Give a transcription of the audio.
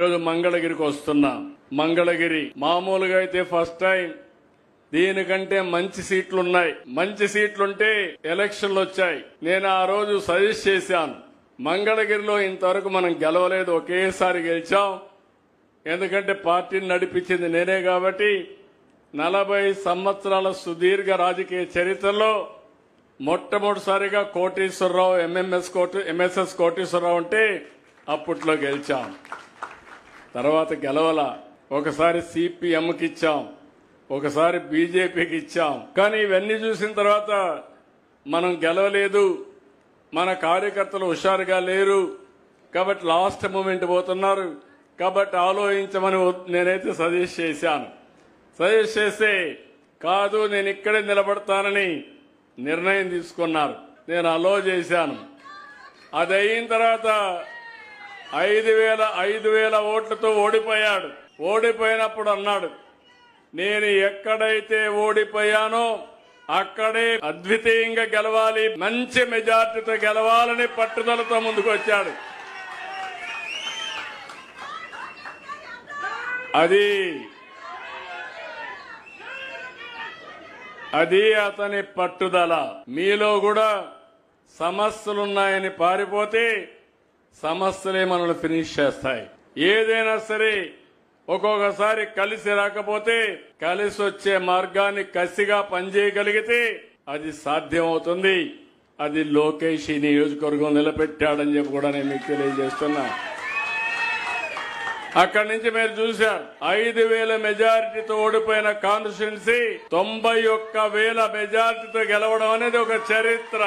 ఈరోజు మంగళగిరికి వస్తున్నా. మంగళగిరి మామూలుగా అయితే ఫస్ట్ టైం, దీనికంటే మంచి సీట్లున్నాయి. మంచి సీట్లుంటే ఎలక్షన్లు వచ్చాయి. నేను ఆ రోజు సజెస్ట్ చేశాను, మంగళగిరిలో ఇంతవరకు మనం గెలవలేదు, ఒకేసారి గెలిచాం. ఎందుకంటే పార్టీని నడిపించింది నేనే కాబట్టి 40 సంవత్సరాల సుదీర్ఘ రాజకీయ చరిత్రలో మొట్టమొదటిసారిగా కోటేశ్వరరావు ఎంఎస్ఎస్ కోటేశ్వరరావు అంటే అప్పట్లో గెలిచాం. తర్వాత గెలవల. ఒకసారి సిపిఎంకి ఇచ్చాం, ఒకసారి బీజేపీకి ఇచ్చాం. కానీ ఇవన్నీ చూసిన తర్వాత మనం గెలవలేదు, మన కార్యకర్తలు హుషారుగా లేరు కాబట్టి లాస్ట్ మూమెంట్ పోతున్నారు కాబట్టి ఆలోచించమని నేనైతే సజెస్ట్ చేశాను. సజెస్ట్ చేస్తే కాదు నేను ఇక్కడే నిలబడతానని నిర్ణయం తీసుకున్నారు. నేను అలో చేశాను. అది అయిన తర్వాత 5,000 ఓట్లతో ఓడిపోయాడు. ఓడిపోయినప్పుడు అన్నాడు, నేను ఎక్కడైతే ఓడిపోయానో అక్కడే అద్వితీయంగా గెలవాలి, మంచి మెజార్టీతో గెలవాలని పట్టుదలతో ముందుకు వచ్చాడు. అది అతని పట్టుదల. మీలో కూడా సమస్యలున్నాయని పారిపోతే సమస్యలే మనల్ని ఫినిష్ చేస్తాయి. ఏదైనా సరే ఒక్కొక్కసారి కలిసి రాకపోతే కలిసి వచ్చే మార్గాన్ని కసిగా పనిచేయగలిగితే అది సాధ్యమవుతుంది. అది లోకేష్ ఈ నియోజకవర్గం నిలబెట్టాడని చెప్పి కూడా నేను మీకు తెలియజేస్తున్నా. అక్కడి నుంచి మీరు చూశారు, 5,000 మెజారిటీతో ఓడిపోయిన కాన్స్టిట్యున్సీ 91,000 మెజారిటీతో గెలవడం అనేది ఒక చరిత్ర.